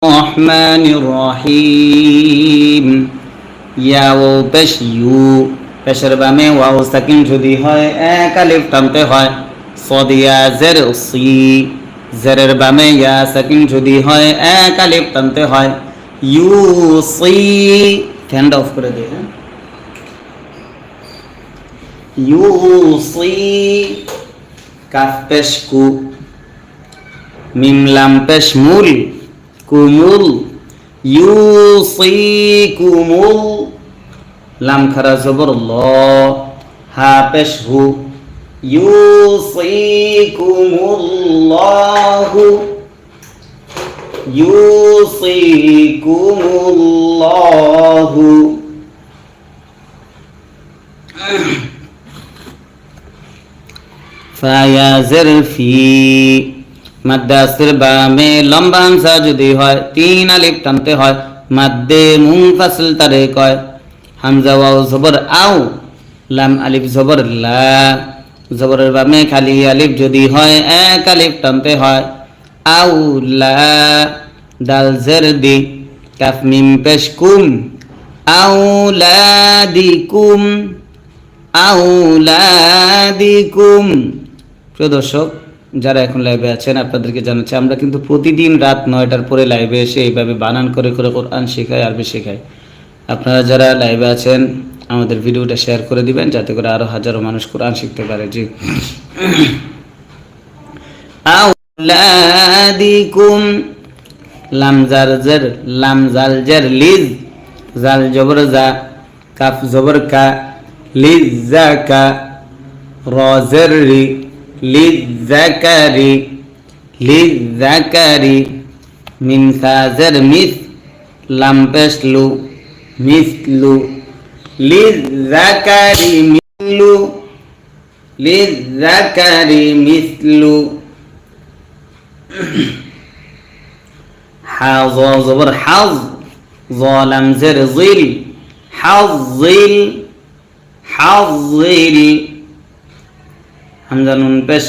الرحمن الرحيم ইয়াও পেশ ইউ পেশের বামে ওয়াও সাকিন যদি হয় এক আলিফ টানতে হয় সদিয়া জের সি জেরের বামে ইয়া সাকিন যদি হয় এক আলিফ টানতে হয় ইউ সি ফ্যানটা অফ করে দে ইউ সি কাফ পেশ কু মিম লাম পেশ মুল কুমুল ইউসিকুমুল লাম খারা জবর ল হা পেশ হু ইউসিকুমুল্লাহু ইউসিকুমুল্লাহু ফায়া জরফি মাদ্দাসের বামে লম্বা হামজা যদি হয় তিন আলিফ টানতে হয় মাদ্দে মুনফাসিল তারে কয় হামজা ওয়াও জবর আও লাম আলিফ জবর লা জবরের বামে খালি আলিফ যদি হয় এক আলিফ টানতে হয় আও লা দাল জের দি কাফ মিম পেশ কুম আউলাদিকুম আউলাদিকুম। প্রিয় দর্শক, যারা এখন লাইভে আছেন আপনাদেরকে জানাচ্ছি আমরা কিন্তু প্রতিদিন রাত 9টার পরে লাইভে এসে এইভাবে বানান করে করে কোরআন শেখাই, আরবি শেখাই। আপনারা যারা লাইভে আছেন আমাদের ভিডিওটা শেয়ার করে দিবেন যাতে করে আরো হাজারো মানুষ কোরআন শিখতে পারে। জি আউলাদিকুম লাম জার জার লাম জাল জার লিজ জাল জবর জা কাফ জবর কা লিজ জাকা র জার রি লিযাকারি লিযাকারি মিন সাজার মিস লাম পেশলু মিসলু লিযাকারি মিসলু লিযাকারি মিসলু হাজ জবর হাজ লাম জার জিল হাজিল হাজিল হামজা নুন পেশ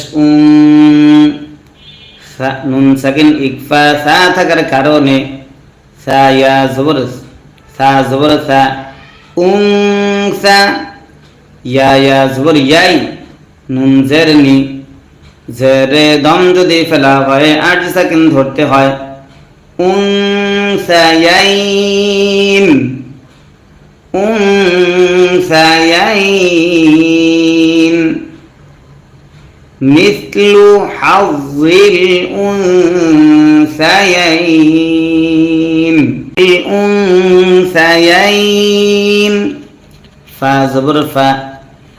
নুন সাকিন ইকফা সা থাকার কারণে সা ইয়া জবর সা জবর সা সা ইয়া জবর ইয়াই নুন জেরনি জেরে দম যদি ফেলা হয় 8 সেকেন্ড ধরতে হয় সায়াইন সায়াইন মিসলু হাযিল উনসায়াইন উনসায়াইন ফা জবর ফা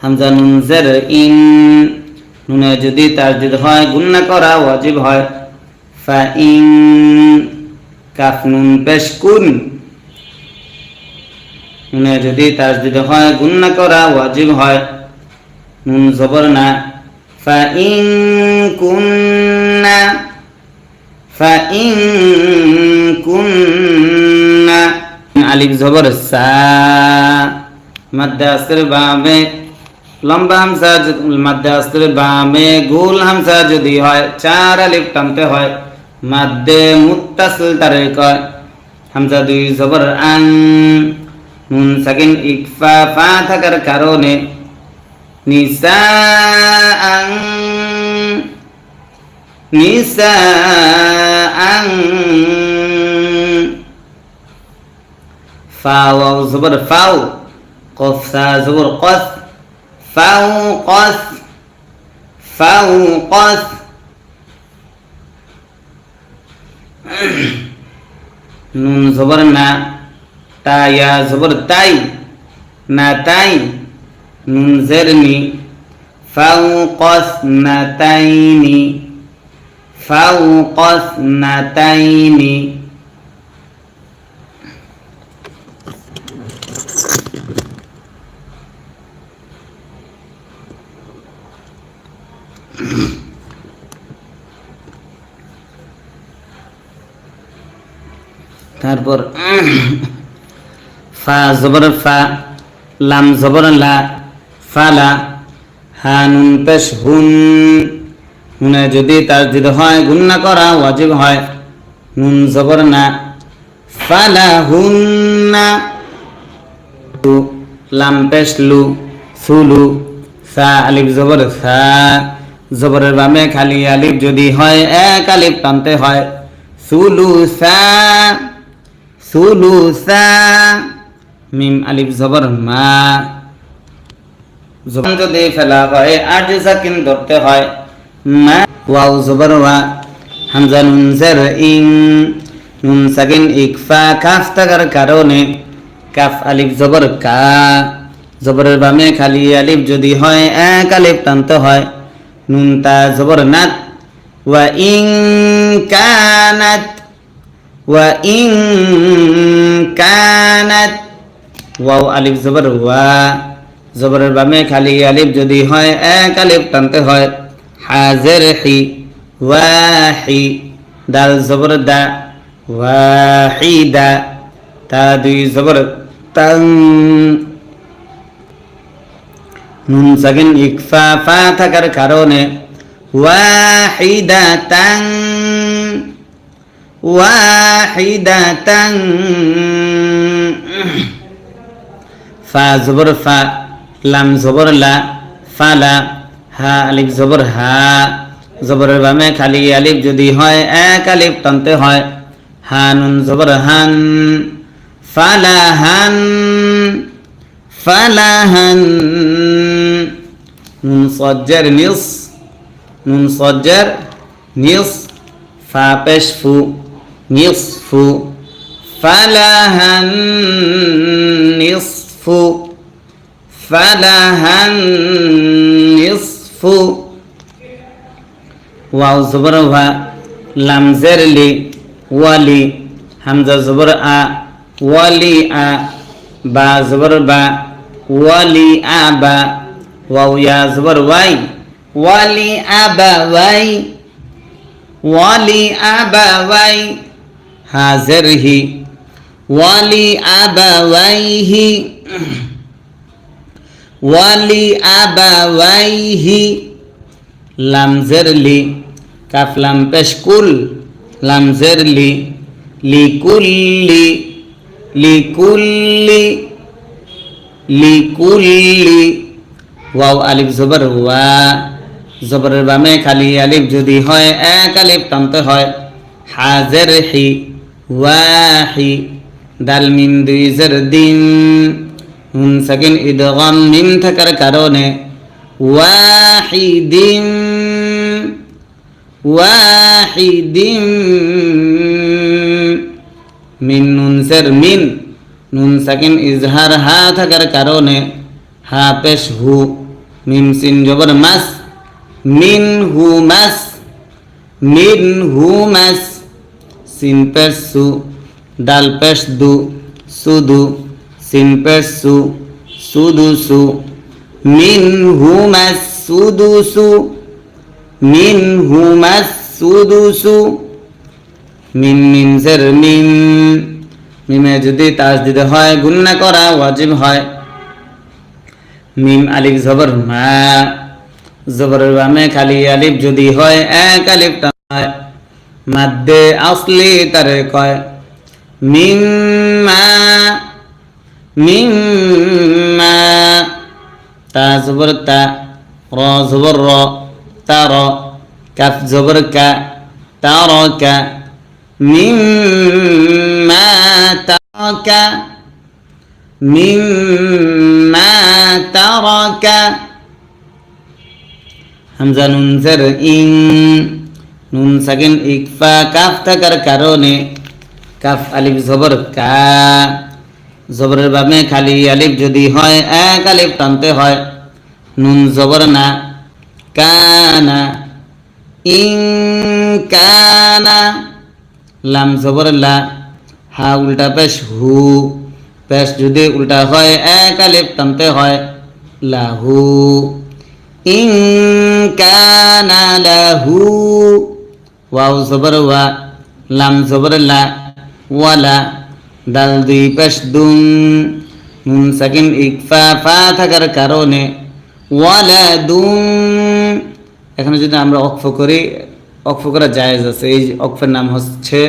হামজা নুন জার ইন নুনে যদি তাসদীদ হয় গুণনা করা ওয়াজিব হয় ফা ইন কাফ নুন পেশ কুন নুনে যদি তাসদীদ হয় গুণনা করা ওয়াজিব হয় নুন জবর না فإن كنا আলিফ জবর সা মাদ্দে আসরের বামে লম্বা হামজা মাদ্দে আসরের বামে গোল হামজা যদি হয় 4 আলিফ টানতে হয় মাদ্দে মুত্তাসিল তারে কয় হামজা দুই জবর আন নুন সাকিন ইকফা ফা থাকার কারণে নিসাআন নিসাআন ফা ওয়াও জবর ফাও কফ সা জবর কস ফাও কস ফাও কস নুন জবর না তা ইয়া জবর তাই না তাই নুন জেরনি ফাওকাসনাতাইনি ফাওকাসনাতাইনি তারপর ফা জবর ফা লাম জবর লা ফালা হা নুন পেশ হুন হুনে যদি তাসদীদ হয় গুণনা করা ওয়াজিব হয় নুন জবর না, ফালাহুন্না, লাম পেশ লু, সুলু, সা আলিফ জবর সা, জবরের বামে খালি আলিফ যদি হয় এক আলিফ টানতে হয়, সুলুসা, সুলুসা, মিম আলিফ জবর মা, জবর যদি ফেলা হয় আট সাকিন ধরতে হয়, মা, ওয়াও জবর ওয়া, হামজা নুন জের ইং, নুন সাকিন ইকফা কাফ থাকার কারণে কাফ আলিফ জবর কা, জবরের বামে খালি আলিফ যদি হয় এক আলিফ টানতে হয়, নুন তা জবর নাত, ওয়া ইং কানাত, ওয়া ইং কানাত, ওয়াও আলিফ জবর ওয়া, জবরের বামে খালি আলিফ যদি হয় এক আলিফ টানতে হয়, হাজের হি, ওয়াহি, দাল জবর দা, ওয়াহিদা, তা দুই জবর তাং, নুন সাকিন ইকফা ফা থাকার কারণে ওয়াহিদাতাং, ওয়াহিদাতাং, ফা জবর ফা, লাম জবর লা, ফালা, হা আলিফ জবর হা, জবরের বামে খালি আলিফ যদি হয় এক আলিফ টানতে হয়, হা নুন জবর হান, ফালাহান, ফালাহান, নুন সজ্জার নিস, নুন সজ্জার নিস, ফা পেশ ফু, নিসফু, ফালাহান নিসফু, ফালাহান নিসফু, ওয়াও জবর ওয়া, লাম জের লি, ওয়ালি, হামজা জবর আ, ওয়ালি আ, বা জবর বা, ওয়ালি আবা, ওয়াও ইয়া জবর ওয়াই, ওয়ালি আবা ওয়াই, ওয়ালি আবা ওয়াই, হাজের হি, ওয়ালি আবা ওয়াইহি, ওয়ালি আবা ওয়াইহি, লাম জের লি, কাফ লাম পেশ কুল, লাম জের লি, লিকুল্লি, লিকুল্লি, লিকুল্লি, ওয়াও আলিফ জবর ওয়া, জবরের বামে খালি আলিফ যদি হয় এক আলিফ টানতে হয়, হাজের হি, ওয়াহি, দাল মিম দুই জের দিন, নুন সাকিন ইদগাম মিম থাকার কারণে ওয়াহিদিম, ওয়াহিদিম, মিন নুন জের মিন, নুন সাকিন ইজহার হা থাকার কারণে হা পেশ হু, মিম সিন জবর মাস, মিন হু মাস, মিন হু মাস, সিন পেশ সু, দাল পেশ দু, সুদু, সিন পেশ সু, সুদুসু, মিন হু মাস সুদুসু, মিন হু মাস সুদুসু, মিন মিন জের মিম, মিমে যদি তাসদিদ হয় গুণনা করা ওয়াজিব হয়, মিম আলিফ জবর মা, জবরের বামে খালি আলিফ যদি হয় এক আলিফ টান হয়, মাদ্দে আসলি তারে কয়, মিম্মা, মিম্মা, তা জবর তা, র জবর র, তার, কাফ জবর কা, তারকা, মিম্মা তারাকা, মিম্মা তারাকা, হামজা নুন জের ইং, নুন সাকিন ইকফা কাফ থাকার কারণে কাফ আলিফ জবর কা, জবরের বামে খালি আলিফ যদি হয় এক আলিফ টানতে হয়, নুন জবর না, কানা, ইং কানা, লাম জবর লা, হা উল্টা পেশ হু, পেশ যদি উল্টা হয় এক আলিফ টানতে হয়, লাহু, ইং কানা লাহু, ওয়াও জবর ওয়া, লাম জবর লা, ওয়ালা, দাল দুই পেশ দুং, নুন সাকিন ইকফা ফা থাকার কারণে ওয়ালা দুং, এখানে যদি আমরা অক্ফ করি, অক্ফ করা জায়েজ আছে, এই অক্ফের নাম হচ্ছে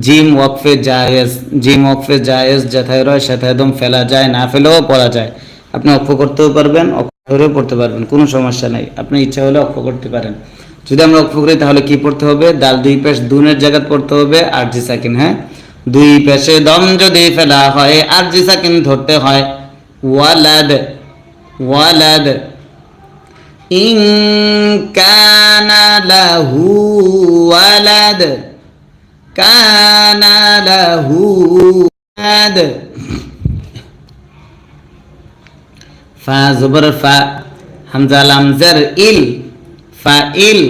জিম ওয়াকফে জায়েজ, জিম ওয়াকফে জায়েজ, যেথায় রয় সেথায় একদম ফেলা যায়, না ফেলেও পড়া যায়। আপনি অক্ষ করতেও পারবেন, অক্ষ ধরেও পড়তে পারবেন, কোনো সমস্যা নাই। আপনি ইচ্ছা হলে অক্ষ করতে পারেন। যদি আমরা অক্ষ করি তাহলে কি পড়তে হবে? দাল দুই পেশ দুনের জায়গা পড়তে হবে আরজি সাকিন। হ্যাঁ, দুই পেশে দম যদি ফেলা হয় আরজি সাকিন ধরতে হয়। ওয়ালাদ, ওয়ালাদ। ইন কানা লাহু ওয়ালাদ, কানা লাহু ওয়ালাদ। ফা জবর ফা, হামজা লাম জের ইল, ফা ইল।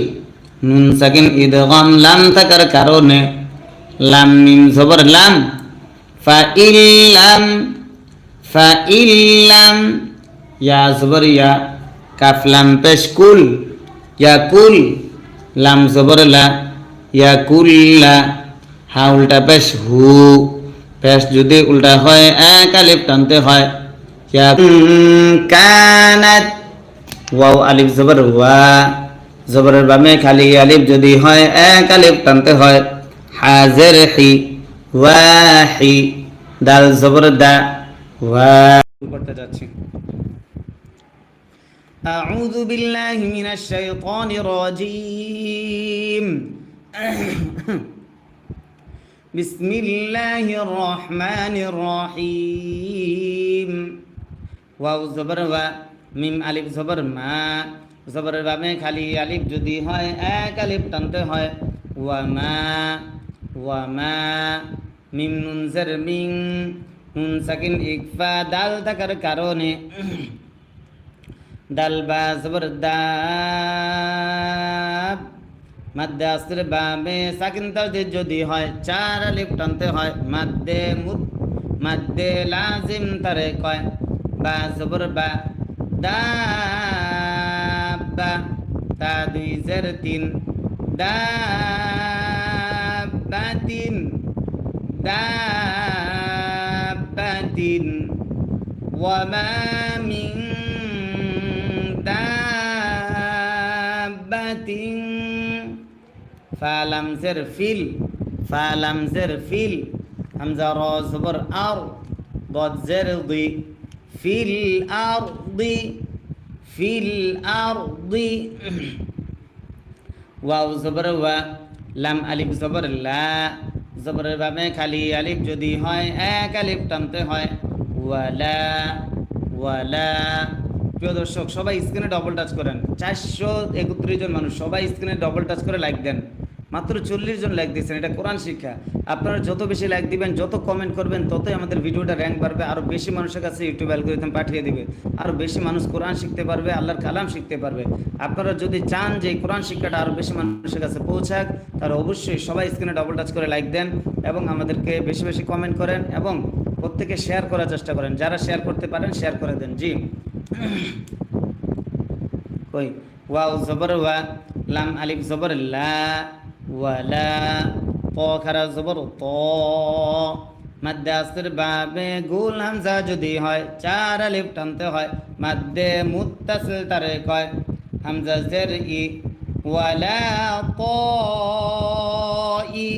নুন সাকিন ইদগাম লাম থাকার কারণে, লাম মিম জবর লাম, ফা ইল্লাম, ফা ইল্লাম। ইয়া জবর ইয়া, কাফ লাম পেশ কুল, ইয়া কুল। লাম জবর লা, ইয়া কুল্লা। হা উল্টা পেশ হু, পেশ যদি উল্টা হয় এক আলিফ টানতে হয়। ইয়া কানাত। ওয়াও আলিফ জবর ওয়া, জবরের বামে খালি আলিফ যদি হয় এক আলিফ টানতে হয়। হাজের হি, ওয়াহি। দাল জবর দা, ওয়া। করতে যাচ্ছি। আউযু বিল্লাহি মিনাশ শাইতানির রাজীম। বিসমিল্লাহির রহমানির রহিম। ওয়াও জবর ওয়া, মিম আলিফ জবর মা, জবরের বামে খালি আলিফ যদি হয় এক আলিফ টানতে হয়। ওয়া মা, ওয়া মা। মিম নুন জের মিং, নুন সাকিন ইকফা দাল থাকার কারণে, দাল বা জবর দাব। মাদ্দে আসর বামে সাকিন তাজদীদ যদি হয় চার আলিফ টানতে হয়। মাদ্দে মুদ, মাদ্দে লাজিম তারে কয়। বা জবর বা, দাব্বা। তা দুই জের তিন, দাব্বাতিন, দাব্বাতিন। ওয়ামা মিন দাব্বাতিন। ফালাম জের ফিল, ফালাম জের ফিল। হামজা র জবর আর, ضاد জের দি। ফিল আরদি, ফিল আরদি। ওয়াও জবর ওয়া, লাম আলিফ জবর লা, জবরের বামে খালি আলিফ যদি হয় এক আলিফ টানতে হয়। ওয়ালা, ওয়ালা। প্রিয় দর্শক, সবাই স্ক্রিনে ডবল টাচ করেন। 431 জন মানুষ, সবাই স্ক্রিনে ডবল টাচ করে লাইক দেন। মাত্র 40 জন লাইক দিয়েছেন। এটা কোরআন শিক্ষা। আপনারা যত বেশি লাইক দিবেন, যত কমেন্ট করবেন, ততই আমাদের ভিডিওটা র্যাঙ্ক বাড়বে, আরও বেশি মানুষের কাছে ইউটিউব অ্যালগরিদম পাঠিয়ে দিবে, আরও বেশি মানুষ কোরআন শিখতে পারবে, আল্লাহর কালাম শিখতে পারবে। আপনারা যদি চান যে এই কোরআন শিক্ষাটা আরও বেশি মানুষের কাছে পৌঁছাক, তাহলে অবশ্যই সবাই স্ক্রিনে ডবল টাচ করে লাইক দেন এবং আমাদেরকে বেশি বেশি কমেন্ট করেন এবং প্রত্যেকে শেয়ার করার চেষ্টা করেন। যারা শেয়ার করতে পারেন শেয়ার করে দেন। জি কই। ওয়াও জবর ওয়া, লাম আলিফ জবর লা, ওয়ালা। ত খারা জবর ত। মাদ্দে আসর বাবে গুল হামজা যদি হয় চার আলিফ টানতে হয়। মাদ্দে মুত্তাসিল তারে কয়। হামজা জের ই, ওয়ালা ত ই।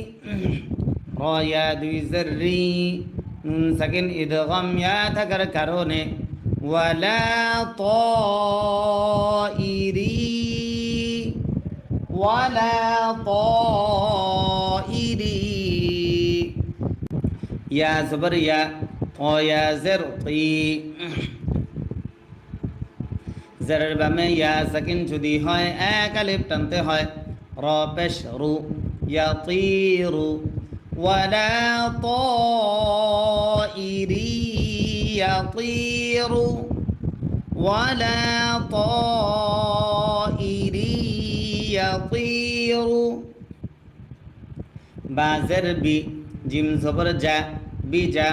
র ইয়া দুই জের রি, নুন সাকিন ইদগাম ইয়া থাকার কারণে, ওয়ালা তাইরি, ওয়ালা তাইরি। ইয়া জবর ইয়া, ইয়া জের তি। জেরের বামে ইয়া সাকিন যদি হয় এক আলিফ টানতে হয়। র পেশ রু, ইয়াতিরু। ওয়ালা তাইরি ইয়াতিরু, ওয়ালা তাইরি ইয়াতিরু। বা জের বি, জিম জবর যা, বিজা।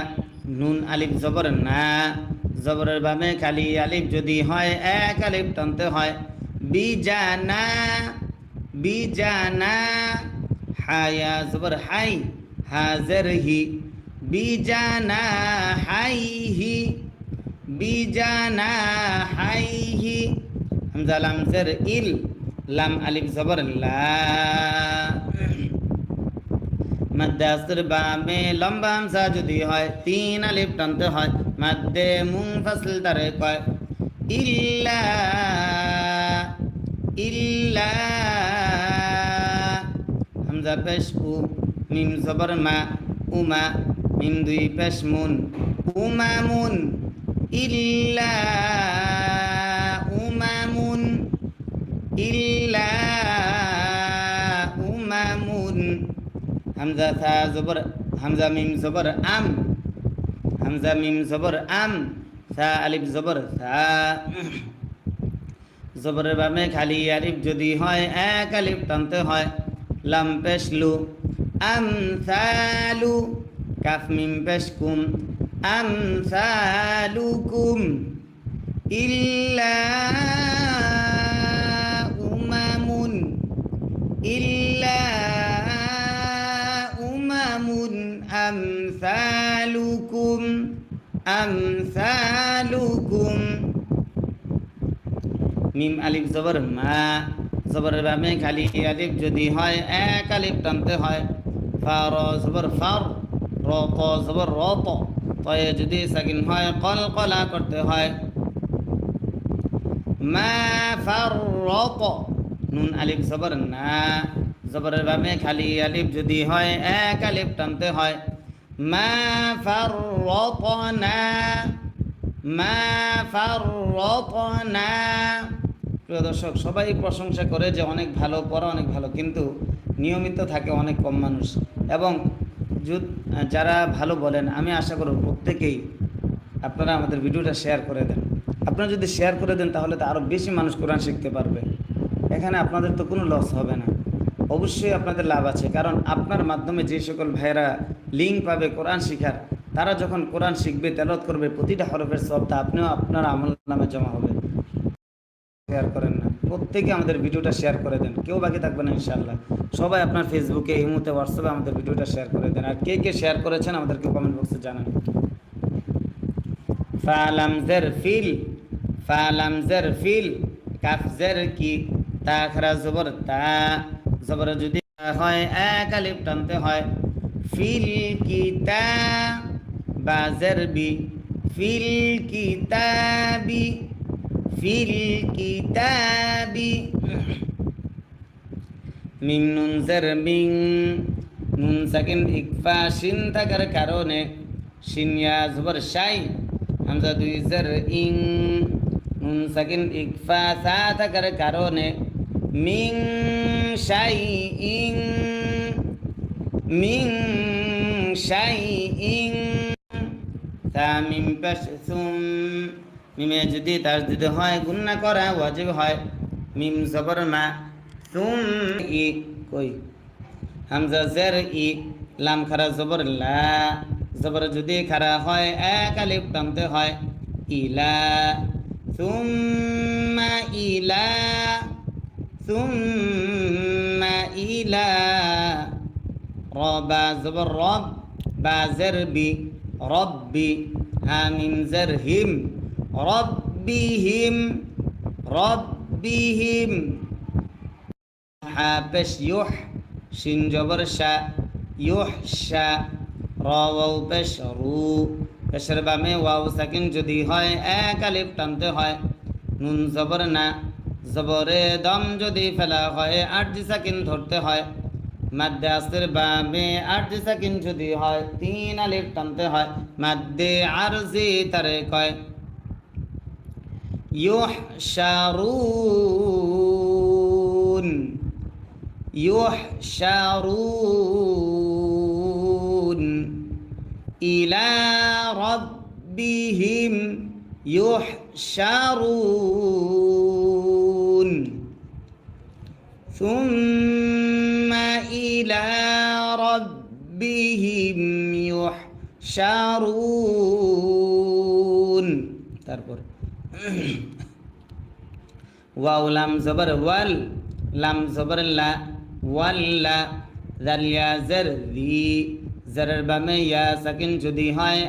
নুন আলিফ জবর না, জবরের বামে খালি আলিফ যদি হয় এক আলিফ টানতে হয়। বিজানা, বিজানা। হায়া জবর হাই, হাজের হি। বিজানা হাইহি, বিজানা হাইহি। হামজা লাম জের ইল, লাম আলিফ জবর লা। মাদ্দে আসর বামে লম্বা হামজা যদি হয় তিন আলিফ টানতে হয় মাদ্দে মুনফাসিল তারে কয় ইল্লা ইল্লা হামজা পেশ উ মিম জবর মা উমা মিম দুই পেশ মুন উমামুন ইল্লা উমামুন ইল্লা উমামুন হামজা থা জবর হামজা মিম জবর আম হামজা মিম জবর আম থা আলিফ জবর থা জবরের বামে খালি আলিফ যদি হয় এক আলিফ টানতে হয় লাম পেশ লু আমসালু কাফ মিম পেশ কুম আমসালুকুম ইল্লা উমামুন ইল্লা উমামুন আমসালুকুম আমসালুকুম মিম আলিফ জবর মা জবরের বামে খালি আলিফ যদি হয় এক আলিফ টানতে হয় ফা র জবর ফার র ত জবর র ত তয়ে যদি সাকিন হয় কলকলা করতে হয় মা ফাররাত নুন আলিফ জবর না জবরের বামে খালি আলিফ যদি হয় এক আলিফ টানতে হয় মা ফাররাতনা মা ফাররাতনা। প্রিয় দর্শক, সবাই প্রশংসা করে যে অনেক ভালো পড়া, অনেক ভালো, কিন্তু নিয়মিত থাকে অনেক কম মানুষ। এবং যারা ভালো বলেন, আমি আশা করব প্রত্যেকেই আপনারা আমাদের ভিডিওটা শেয়ার করে দেন। আপনারা যদি শেয়ার করে দেন তাহলে তো আরও বেশি মানুষ কোরআন শিখতে পারবে। এখানে আপনাদের তো কোনো লস হবে না, অবশ্যই আপনাদের লাভ আছে। কারণ আপনার মাধ্যমে যে সকল ভাইয়েরা লিঙ্ক পাবে কোরআন শিখার, তারা যখন কোরআন শিখবে, তেলাওয়াত করবে, প্রতিটা হরফের সবটা আপনিও আপনার আমল নামে জমা হবে। শেয়ার করেন না, প্রত্যেকে আমাদের ভিডিওটা শেয়ার করে দেন, কেউ বাকি থাকবে না ইনশাআল্লাহ। সবাই আপনার ফেসবুকে, ইমোতে, হোয়াটসঅ্যাপে আমাদের ভিডিওটা শেয়ার করে দেন। আর কে কে শেয়ার করেছেন আমাদেরকে কমেন্ট বক্সে জানান। ফালাম জের ফিল, ফালাম জের ফিল, কাফ জের কি, তা খারা জবর তা, জবর যদি হয় এক আলিফ টানতে হয় ফিল কিতা, বা জের বি, ফিল কিতাবি, ফিল কিতাবি। মিম নুন জের মিং, নুন সাকিন ইকফা শিন থাকার কারণে শিন ইয়া জবর শাই, হামজা দুই জের ইং, নুন সাকিন ইকফা সা থাকার কারণে মিং শাই ইং, মিং শাই ইং। তা মিম পেশ সুম, মিমে যদি তাসদিদ হয় গুন্না করা ওয়াজিব হয়। মিম জবর মা, সুম ই কই, হামজা জের ই, লাম খারা জবর লা, জবর যদি খারা হয় এক আলিফ টানতে হয় ইলা, সুম্মা ইলা, সুম্মা ইলা। রবা জবর রব, বা জের বি, রব্বি, হামিম জের হিম, রব্বিহিম, রব্বিহিম। হা পেশ ইউহ, শিন জবর শা, ইউহ শা। র ওয়াও পেশ রু, পেশের বামে ওয়াও সাকিন যদি হয় এক আলিফ টানতে হয়। নুন জবর না, জবরে দম যদি ফেলা হয় আরজি সাকিন ধরতে হয়। মাদ্দে আসর বামে আরজি সাকিন যদি হয় তিন আলিফ টানতে হয়। মাদ্দে আরজি তারে কয় ইউহশারুন, ইউহশারুন ইলা রাব্বিহিম يحشرون ثم إلى ربهم يحشرون তারপর ওয়াও লাম জবর ওয়াল, লাম জবর লা, ওয়াল্লা। জাল ইয়া জার জি, জারের বামে ইয়া সাকিন যদি হয়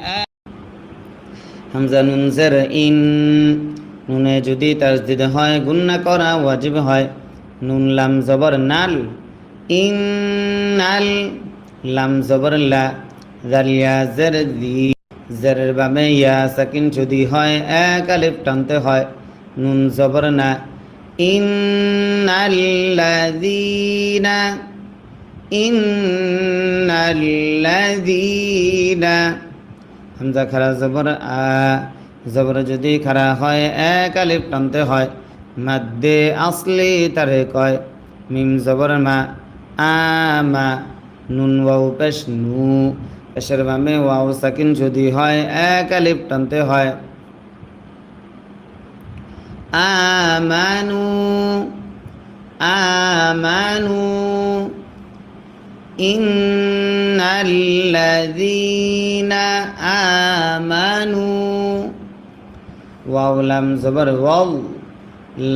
হামজা নুন জের ইন, নুনে যদি তাসদিদ হয় গুন্না করা ওয়াজিব হয়। নুন লাম জবর নাল, ইন্নাল। লাম জবর লা জাল ইয়া জের দি জেরের বামে ইয়া সাকিন যদি হয় এক আলিফ টানতে হয় নুন জবর না ইন্নাল্লাযীনা ইন্নাল্লাযীনা হামজা খারা জবর আ জবর যদি খারা হয় এক আলিফ টানতে হয় মাদ্দে আসলি তারে কয় মিম জবর মা আমা নুন ওয়াও পেশ নু পেশের বামে ওয়াও সাকিন যদি হয় এক আলিফ টানতে হয় আমানু আমানু ইন্নাল্লাযীনা আমানু ওয়াও লাম জবর ওয়াও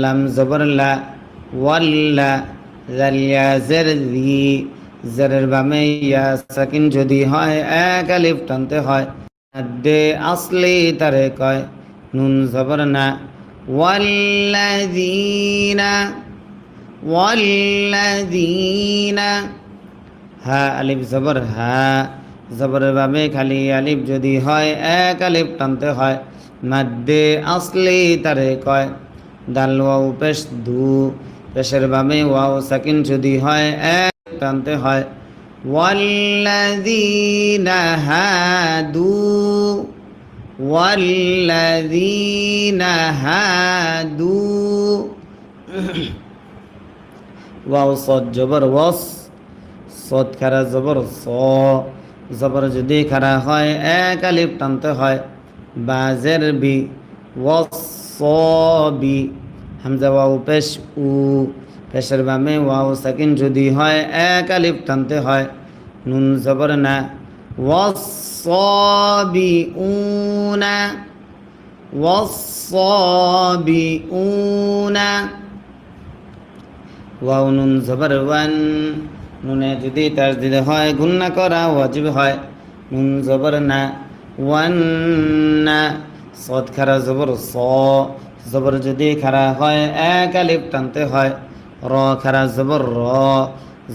লাম জবর লা ওয়াল্লা জাল ইয়া জের দি জেরের বামে ইয়া সাকিন যদি হয় এক আলিফ টানতে হয় মাদ্দে আসলি তারে কয় নুন জবর না ওয়াল্লাযীনা ওয়াল্লাযীনা হা আলিফ জবর হা জবরের বামে খালি আলিফ যদি হয় এক আলিফ টানতে হয় মাদ্দে আসলি তারে কয় দাল ওয়াও পেশ দু পেশের বামে ওয়াও সাকিন যদি হয় এক টানতে হয় ওয়াল্লাযীনা হাদু ওয়াল্লাযীনা হাদু ওয়াও সদ জবর ওয়াস সদ খারা জবর স জবর যদি খারা হয় এক আলিফ টানতে হয় বাজের বি ওয়াসবি হামজা ওয়াও পেশ উ পেশের বামে ওয়াও সাকিন যদি হয় এক আলিফ টানতে হয় নুন জবর না ওয়াসসাবিউনা ওয়াসসাবিউনা ওয়াও নুন জবর ওয়ান নুনে যদি তাসদিদ হয় গুন্না করা ওয়াজিব হয় নুন জবর না ওয়ান্না সদ খারা জবর স জবর যদি খারা হয় এক আলিফ টানতে হয় র খারা জবর র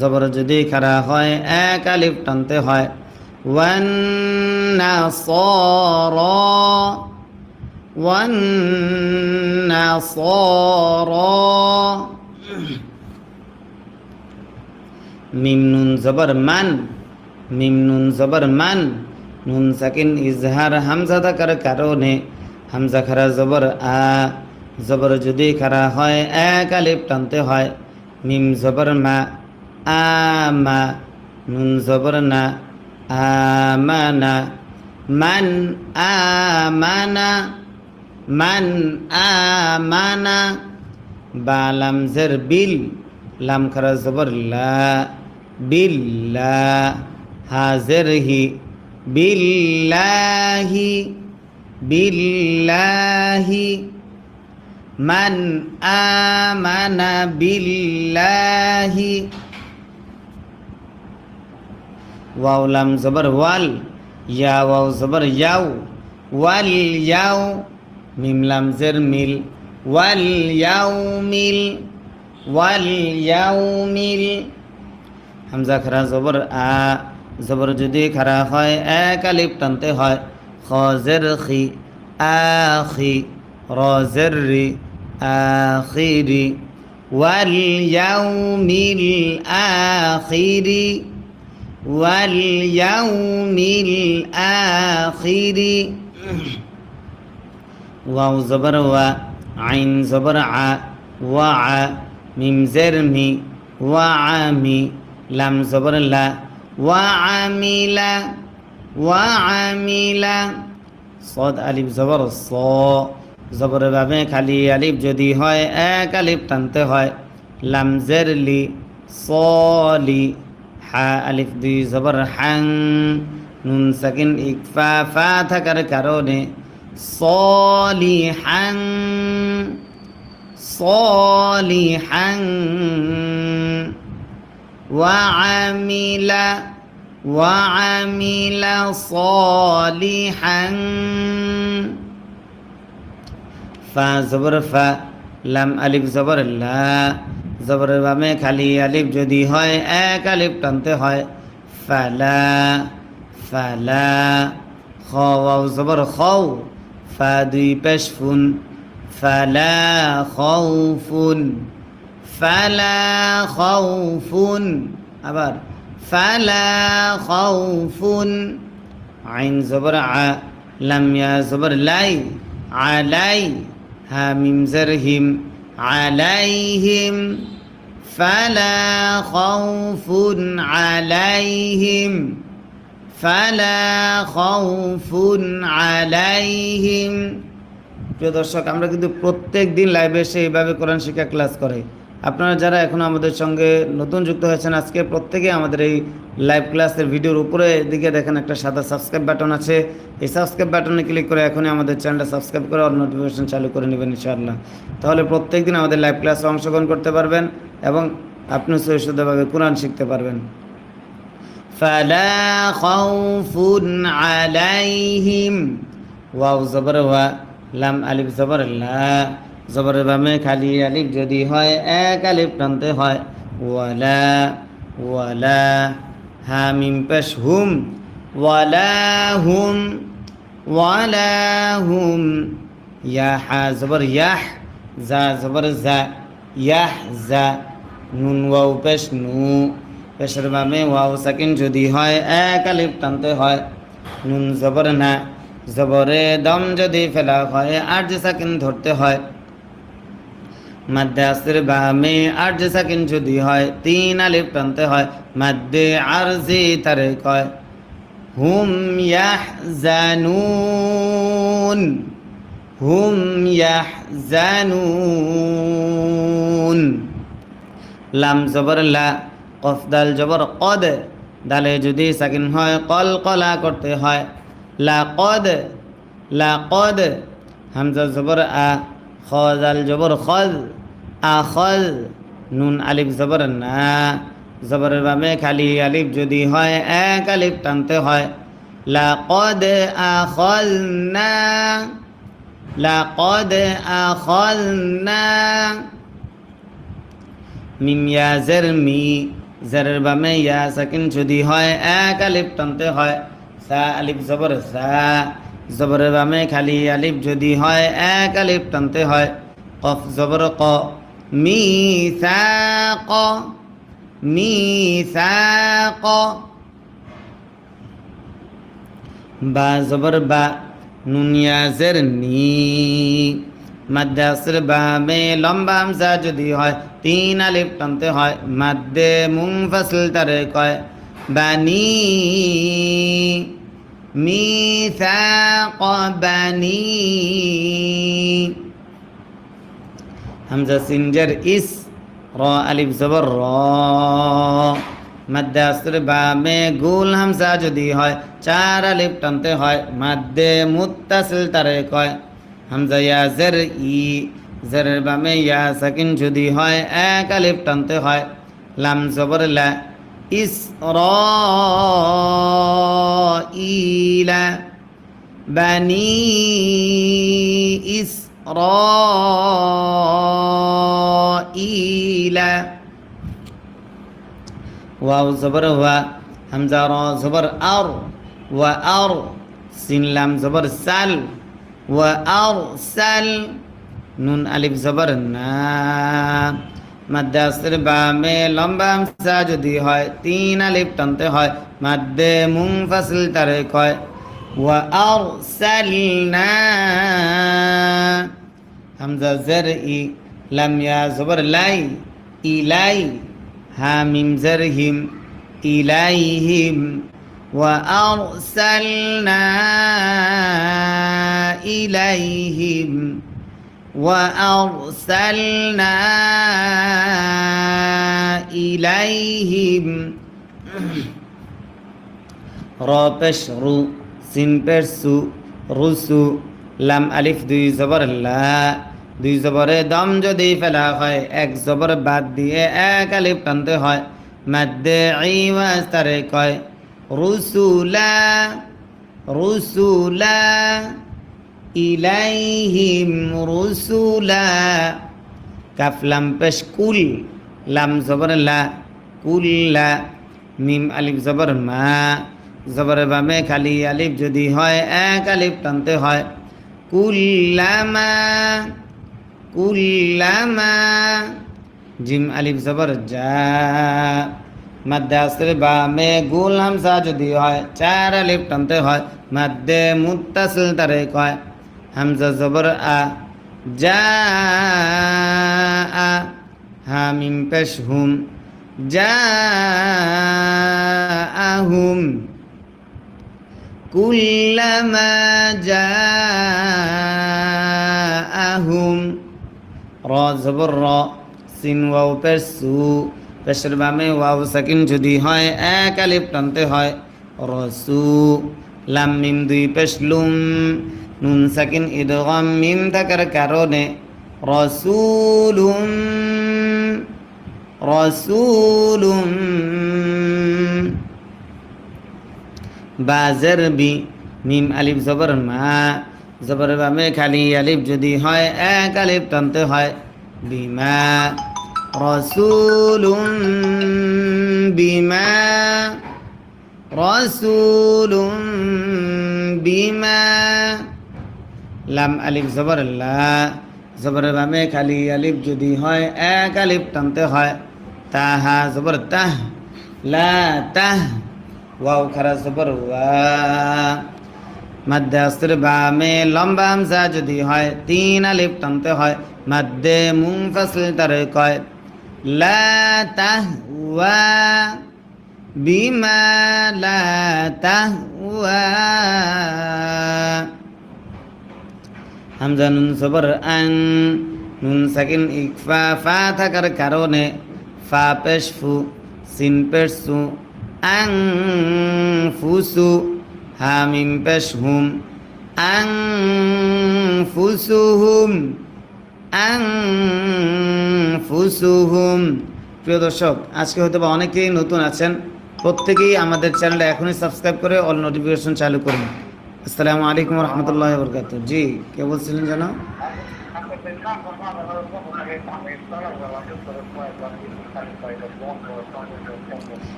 জবর যদি খারা হয় এক আলিফ টানতে হয় ওয়ান্নাসারা ওয়ান্নাসারা মিম নুন জবর মান মিম নুন জবর মান নুন সাকিন ইজহার হামজা থাকার কারণে হামজা খারা জবর আ জবর যদি খারা হয় এক আলিফ টানতে হয় মিম জবর মা আমা নুন জবর না আমানা মান আমানা মান আমানা বা লাম জের বিল লাম খারা জবর লা বিল্লা হাজের হি বিল্লাহি বিল্লাহি মান আমানা বিল্লাহি ওয়াও লাম জবর ওয়াল ইয়া ওয়াও জবর ইয়াও ওয়াল ইয়াও মিম লাম জের মিল ওয়াল ইয়াউমিল ওয়াল ইয়াউমিল হামজা খারা জবর আ জবর যদি খারা হয় এক আলিফ টানতে হয় খ জের খি আখি র জের রি আখিরি ওয়াল ইয়াউমিল আখিরি ওয়াল ইয়াউমিল আখিরি ওয়াও জবর ওয়া আইন জবর আ ওয়া মিম জের মি ওয়া আমি লাম জবর লা ওয়া আমিলা ওয়া আমিলা সদ আলিফ জবর স জবর ভাবে খালি আলিফ যদি হয় এক আলিফ টানতে হয় লাম জের লি সলি হা আলিফ দুই জবর হাং নুন সাকিন ইকফা ফা থাকার কারণে সলিহাং সলিহাং ওয়াআমিলা ওয়াআমিলা সলিহাং ফা জবর ফা লাম আলিফ জবর লা জবরের বামে খালি আলিফ যদি হয় এক আলিফ টানতে হয় ফালা ফালা খ ওয়াও জবর খাও ফা দুই পেশ ফুন ফালা খাউফুন ফালা খাউফুন আবার ফালা খাউফুন আইন জবর আ লাম ইয়া জবর লাই আলাই হা মিম জের হিম আলাইহিম ফালা খাউফুন আলাইহিম ফালা খাউফুন আলাইহিম। প্রিয় দর্শক, আমরা কিন্তু প্রত্যেক দিন লাইভে এসে এইভাবে কোরআন শিক্ষা ক্লাস করে। আপনারা যারা এখনও আমাদের সঙ্গে নতুন যুক্ত হয়েছেন, আজকে প্রত্যেকে আমাদের এই লাইভ ক্লাসের ভিডিওর উপরে দিকে দেখেন একটা সাদা সাবস্ক্রাইব বাটন আছে। এই সাবস্ক্রাইব বাটনে ক্লিক করে এখনই আমাদের চ্যানেলটা সাবস্ক্রাইব করে আর নোটিফিকেশন চালু করে নেবেন ইনশাআল্লাহ। তাহলে প্রত্যেক দিন আমাদের লাইভ ক্লাসে অংশগ্রহণ করতে পারবেন এবং আপনি সহিষ্ণুভাবে কোরআন শিখতে পারবেন। ফালা খাউফুন আলাইহিম ওয়াও জবর ওয়া লাম আলিফ জবর লা জবরের বামে খালি আলিফ যদি হয় এক আলিফ টানতে হয় ওয়ালা ওয়ালা হা মিম পেশ হুম ওয়ালা হুম ওয়ালা হুম ইয়া হা জবর ইয়াহ জা জবর জা ইয়াহ জা নুন ওয়াও পেশ নু পেশের বামে ওয়াও সাকিন যদি হয় এক আলিফ টানতে হয় নুন জবর না জবরে দম যদি ফেলা হয় আর যে সাকিন ধরতে হয় মাদ্দে আসর বামে আর যে সাকিন যদি হয় তিন আলিফ টানতে হয় মাদ্দে আরজি তারে কয় হুম ইয়াহজানুন হুম ইয়াহজানুন লাম জবর লা কফ দাল জবর কদ দালে যদি সাকিন হয় কল কলা করতে হয় লাকদ লাকদ হামজা জবর আ খ দাল জবর খদ আখদ নুন আলিফ জবর না জবরের বামে খালি আলিফ যদি হয় এক আলিফ টানতে হয় লাকদ আখযনা লাকদ আখযনা মিম ইয়া জের মি জেরের বামে ইয়া সাকিন যদি হয় এক আলিফ টানতে হয় সা আলিফ জবর সা জবরের বামে খালি আলিফ যদি হয় এক আলিফ টানতে হয় কফ জবর ক মিসাক মিসাক বা জবর বা নুন ইয়া জের নি মাদ্দে আসর বামে লম্বা হামজা যদি হয় তিন আলিফ টানতে হয় মাদ্দে মুনফাসিল তারে কয় বানি মিসাক বানি হামজা সিনজার ইস র আলিফ জবর র মাদ্দে আসর বামে গুল হামজা যদি হয় চার আলিফ টানতে হয় মাদ্দে মুত্তাসিল তারে কয় হামজা ইয়া জের ই জেরের বামে ইয়া সাকিন যদি হয় এক আলিফ টানতে হয় লাম জবর লা ইসরাঈলা বানি ইসরাঈলা ওয়াও জবর ওয়া হামজা র জবর আর ওয়া আর সিন লাম জবর সাল ওয়া আরসাল নুন আলিফ জবর না মাদ্দে আসর বামে লম্বা হামজা যদি হয় তিন আলিফ টানতে হয় মাদ্দে মুনফাসিল তারে কয় ওয়া আরসালনা হামজা জের ই লাম ইয়া জবর লাই ইলাই হা মিম জের হিম ইলাইহিম ওয়া আরসালনা ইলাইহিম وأرسلنا إليهم را পেশ রু সিন পেশ সু রুসু লাম আলিফ দুই জবর লা দুই জবরে দম যদি ফেলা হয় এক জবর বাদ দিয়ে এক আলিফ টানতে হয় মাদ্দে ইওয়াজ তারে কয় রুসুলা রুসুলা ইলাইহিম রুসুলা কাফ লাম পেশ কুল লাম জবর লা কুল্লা মিম আলিফ জবর মা, জবরের বামে খালি আলিফ যদি হয় এক আলিফ টানতে হয়। কুল্লামা, কুল্লামা। জিম আলিফ জবর যা, মাদ্দে আসর বামে গুল হামজা যদি হয় চার আলিফ টানতে হয়। মাদ্দে মুত্তাসিল তারে কয়। হামজা জবর আ, যা আ। হা মিম পেশ হুম, যা আহুম। কুল্লামা যা আহুম। র জবর র, সিন ওয়াও পেশ সু, পেশের বামে ওয়াও সাকিন যদি হয় এক আলিফ টানতে হয়। রসু। লাম মিম দুই পেশ লুম, নুন সাকিন ইদগাম মিম থাকার কারণে রসুলুম, রসুলুম। বাজের বি, মিম আলিফ জবর মা, জবরের বামে খালি আলিফ যদি হয় এক আলিফ টানতে হয়। বিমা, রসুলুম বিমা, রসুলুম বিমা। লাম আলিফ জবর লা, জবরের বামে খালি আলিফ যদি হয় এক আলিফ টানতে হয়। তাহা জবর তাহ, লা তাহ। ওয়াও খারা জবর ওয়া, মাদ্দে আসর বামে লম্বা হামজা যদি হয় তিন আলিফ টানতে হয়। মাদ্দে মুনফাসিল তারে কয়। লা তাহওয়া বিমা লা তাহওয়া। হামজা নুন জবর আং, নুন সাকিন ইকফা ফা থাকার কারণে ফা পেশ ফু, সিন পেশ সু, আং ফুসু। হা মিম পেশ হুম, আং ফুসুহুম, আং ফুসুহুম। প্রিয় দর্শক, আজকে হয়তো বা অনেকেই নতুন আছেন, প্রত্যেকেই আমাদের চ্যানেলটা এখনই সাবস্ক্রাইব করে অল নোটিফিকেশন চালু করুন। আসসালামু আলাইকুম রহমতুল্লাহ বরকাত। জি, কে বলছিলেন যেন?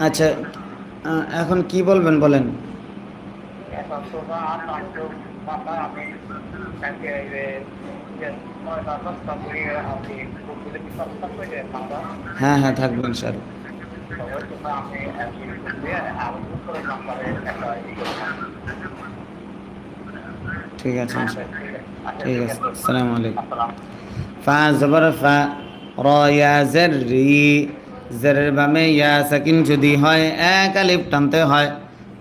আচ্ছা, এখন কি বলবেন বলেন। হ্যাঁ হ্যাঁ, থাকবেন স্যার। ঠিক আছে স্যার, ঠিক আছে। আসসালামু আলাইকুম। ফা জবর ফা, র ইয়া জের রি, জেরের বামে ইয়া সাকিন যদি হয় এক আলিফ টানতে হয়।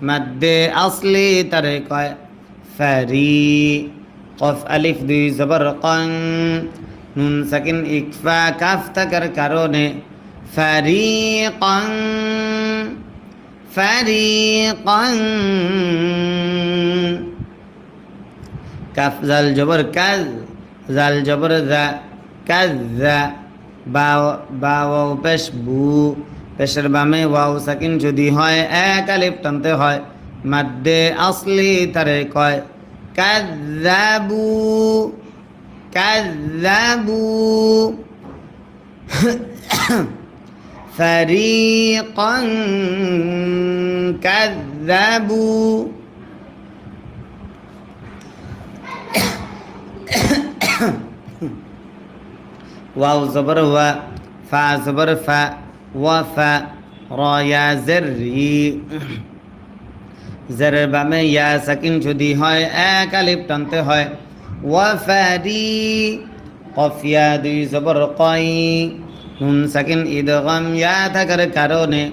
মাদ্দে আসলি তারে কয় ফারি। কফ আলিফ দুই জবর কং, নুন সাকিন ইকফা কাফ থাকার কারণে ফারিকান, ফারিকান। কাফ জাল জবর কাজ, জাল জবর জা, কাজা। বাও পেশ বু, পেশের বামে ওয়াও সাকিন যদি হয় এক আলিফ টানতে হয়। মাদ্দে আসলি তারে কয় কাযাবু, কাযাবু। ফারিকান কাযাবু। ওয়াও জবর ওয়া, ফা জবর ফা, ওয়া ফা। র ইয়া জের রি, জেরের বামে ইয়া সাকিন যদি হয় এক আলিফ টানতে হয়। ওয়া ফারি। কফ ইয়া দুই জবর কই, নুন সাকিন ইদগাম ইয়া থাকার কারণে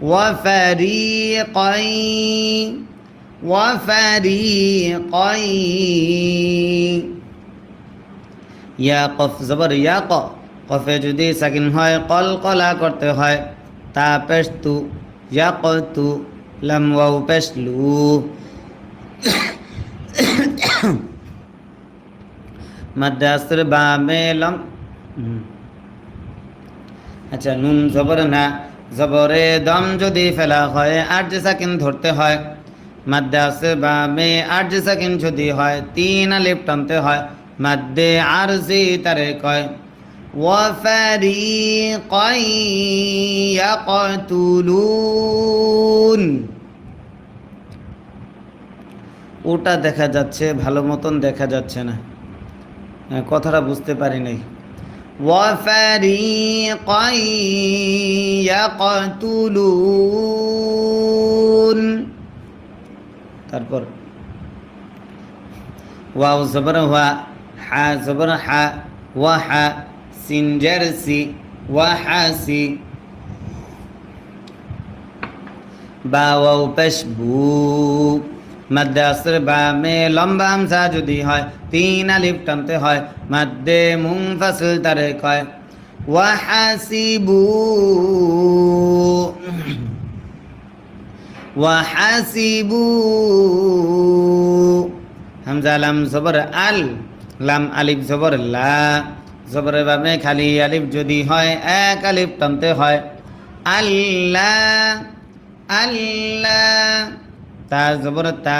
ওয়া ফারিকাই, ওয়া ফারিকাই। ইয়া কফ জবর ইয়া ক, কফে যদি সাকিন হয় কল কলা করতে হয়। তা পেশ তু, ইয়া ক তু। লাম ওয়াও পেশ লু। মাদ্দে আসর বামে লম, আচ্ছা নুন জবর না, জবরে দম যদি ফেলা হয় আট সাকিন ধরতে হয়। মাদ্দে আসর বামে আট সাকিন যদি হয় তিন আলিফ টানতে হয়। মাদ্দে আরজি তারে কয় وفريقا يقتلون ওটা দেখা যাচ্ছে, ভালো মতন দেখা যাচ্ছে না, কথাটা বুঝতে পারি নাই। وفريقا يقتلون তারপর ওয়াও জবর ওয়া, হা জবর হা, ওয়া হা, সিন জারসি, ওয়া হাসি, বা ওয়াও পেশ বু, মাদ্দে আসর বা মে লম্বা হামজা যদি হয় 3 আলিফ টানতে হয়, মাদ্দে মুনফাসিল তারে কয়। ওয়া হাসিবু, ওয়া হাসিবু, হামজা লাম জবর আল, লাম আলিফ জবর লা, জবরের বামে খালি আলিফ যদি হয় 1 আলিফ টানতে হয়। আল্লাহ, আল্লাহ, তা জবর তা,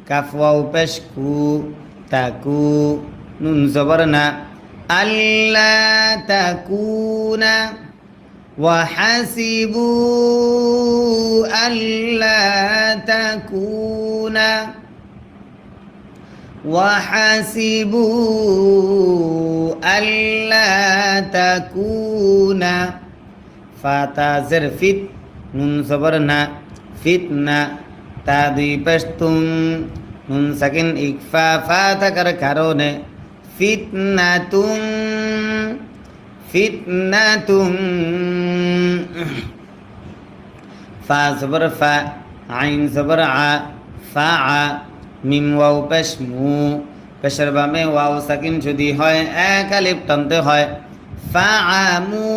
কাফ ওয়াও পেশ কু, তাকু, নুন জবর না, আল্লাহ তাকুনা, وحسبوا ألا تكون، وحسبوا ألا تكون، فاتازر فت، نون صبرنا، فتنة، تادي پشتم، نون سكن إكفا فاتكر كارونه، فتنة، ফিতনাতুম, ফা জবর ফা, আইন জবর আ, ফা আ, মিম ওয়াও পেশ মু, পেশের বামে ওয়াও সাকিন যদি হয় 1 আলিফ টানতে হয়। ফা আমু,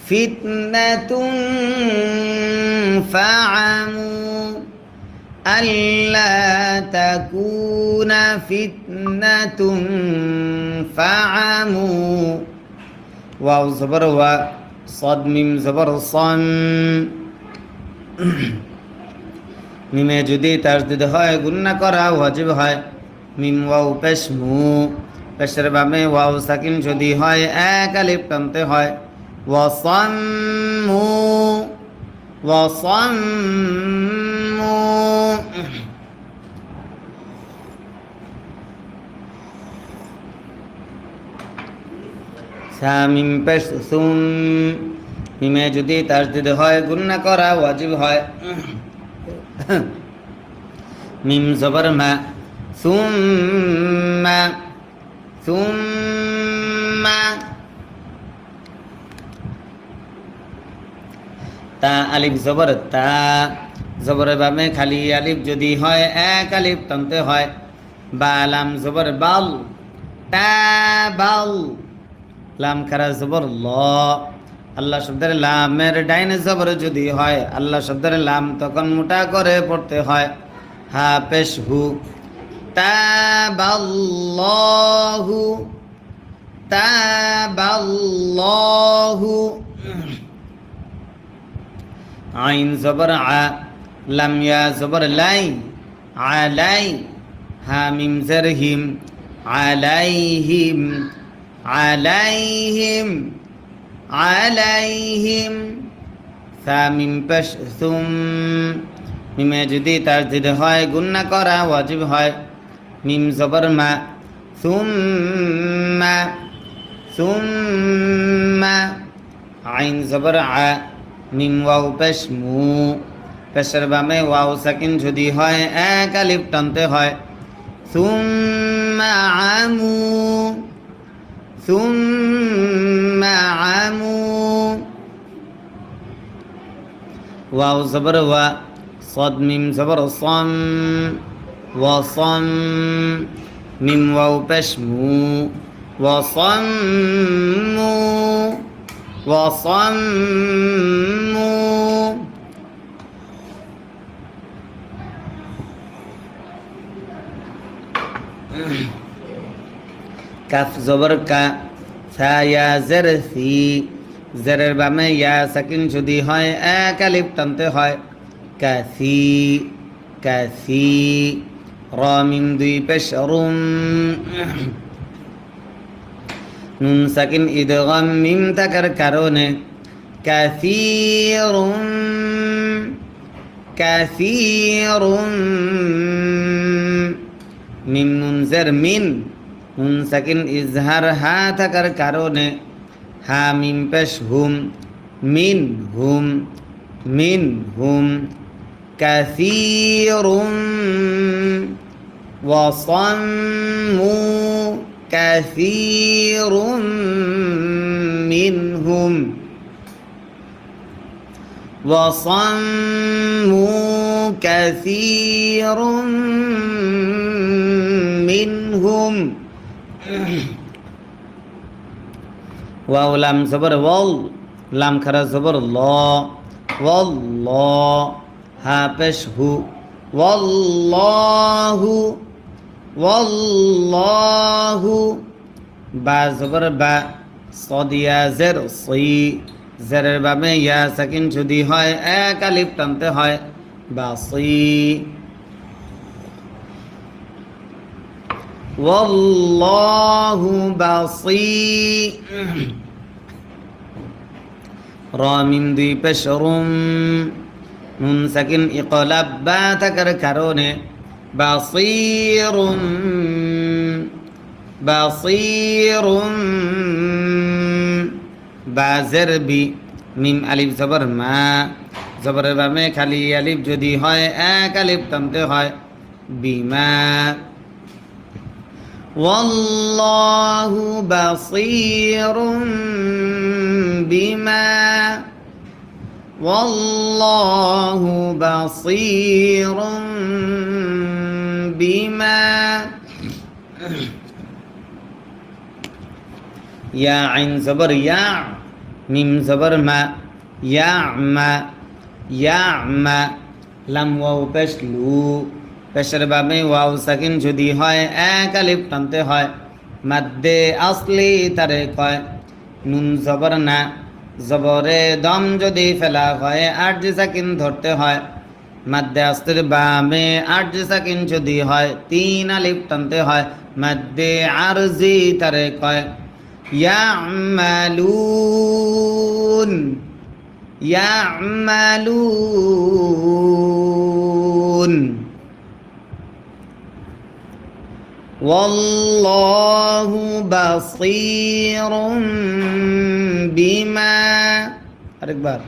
ফিতনাতুম ফা আমু, আল্লা তাকুনা ফিতনাতুম ফা আমু, ওয়াও জবর ওয়া, صاد মিম জবর সন, মিমে যদি তাসদিদ হয় গুন্না করা ওয়াজিব হয়। মিম ওয়াও পেশ মু, পেশের বামে ওয়াও সাকিন যদি হয় 1 আলিফ টানতে হয়। ওয়াসাম্মু, ওয়াসাম্মু, মিম পেশ সুম, মিমে যদি তাসদিদ হয় গুন্না করা ওয়াজিব হয়। মিম জবর মা, সুম্মা, সুম্মা, তা আলিফ জবর তা, জবরের বামে খালি আলিফ যদি হয় 1 আলিফ টানতে হয়। বা লাম জবর বাল, তা বাল, লাম খারা জবর ল, আল্লাহ শব্দের লামের ডাইনে জবর যদি হয় আল্লাহ শব্দের লাম তখন মোটা করে পড়তে হয়। হা পেশ হু, তাবাল্লাহু, তাবাল্লাহু, আইন জবর আ, লাম ইয়া জবর লাই, আলাই, হা মিম জের হিম, আলাইহিম, আলাইহিম, আলাইহিম, সা মিম পেশ সুম, মিমে যদি তাসদিদ হয় গুন্না করা ওয়াজিব হয়। মিম জবর মা, সুম্মা, সুম্মা, আইন জবর আ, মিম ওয়াও পেশ মু, পেশের বামে ওয়াও সাকিন যদি হয় 1 আলিফ টানতে হয়। সুম্মা আমু, সুম্মা আমু, ওয়াও জবর ওয়া, صاد মিম জবর সম, ওয়াসম, মিম ওয়াও পেশ মু, ওয়াসাম্মু, ওয়াসাম্মু, কাফ জবর কা, সা ইয়া জের সি, জেরের বামে ইয়া সাকিন যদি হয় 1 আলিফ টানতে হয়। কাসি, কাসি, র মিম 2 পেশ রুম, নুন সাকিন ইদগাম মিম থাকার কারণে কাসীরুম কাসীরুম মিম নুন জের মিন নুন সাকিন ইজহার হা থাকার কারণে হা মিম পেশ হুম মিন হুম মিন হুম কাসীরুম ওয়াসাম্মু কাসীরুম মিনহুম وصموا كثير منهم واو لام زبر وال لام خرا زبر لا والله ها পেশ হু والله والله বা জবর বা সদিয়া জের সি জেরের বামে ইয়া সাকিন যদি হয় এক আলিফ টানতে হয় বাসি ওয়াল্লাহু বাসি রা মিম দুই পেশ রুম নুন সাকিন ইকলাব বা থাকার কারণে বাসিরুম বাসিরুম বাজের বি মিম আলিফ জবর মা জবরের বামে খালি আলিফ যদি হয় এক আলিফ টানতে হয় বিমা ওয়াল্লাহু বাসীরুম বিমা ওয়াল্লাহু বাসীরুম বিমা ইয়া আইন জবর ইয়া মিম জবর মা ইয়া মা লাম ওয়াও পেশ লু পেশের বামে ওয়াও সাকিন যদি হয় এক আলিফ টানতে হয় মাদ্দে আসলি তারে কয় নুন জবর না জবরে দম যদি ফেলা হয় আরজি সাকিন ধরতে হয় মাদ্দে আসলির বামে আরজি সাকিন যদি হয় তিন আলিফ টানতে হয় মাদ্দে আরজি তারে কয় يعملون يعملون والله بصير بما أكبر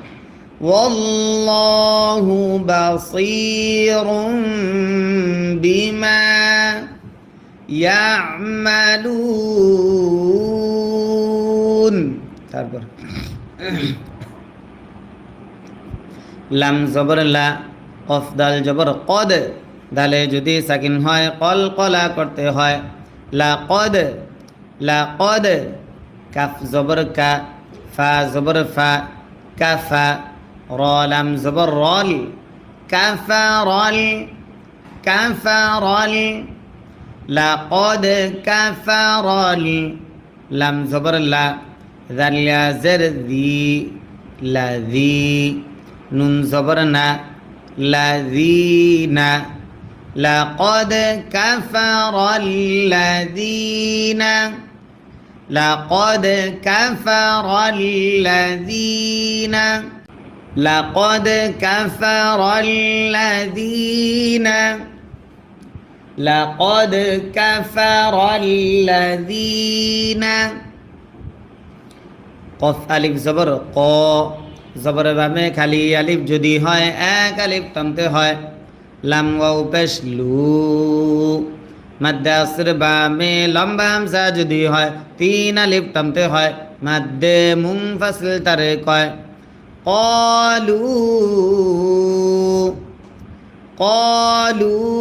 والله بصير بما يعملون তারপর লাম জবর লা কফ দাল জবর কদ দালে যদি সাকিন হয় কল কলা করতে হয় লা কদ কাফ জবর কা ফা জবর ফা কাফা র লাম জবর রল কাফারল কাফারল লাকদ কাফারল লাম জবর লা ذل يا زر ذي لذي نون زبرنا الذين لقد كفر الذين لقد كفر الذين لقد كفر الذين لقد كفر الذين কফ আলিফ জবর ক জবর বামে খালি আলিফ যদি হয় এক আলিফ টানতে হয় লাম ওয়াও পেশ লু মাদ্দে আসর বামে লম্বা হামজা যদি হয় তিন আলিফ টানতে হয় মাদ্দে মুনফাসিল তারে কয় قالوا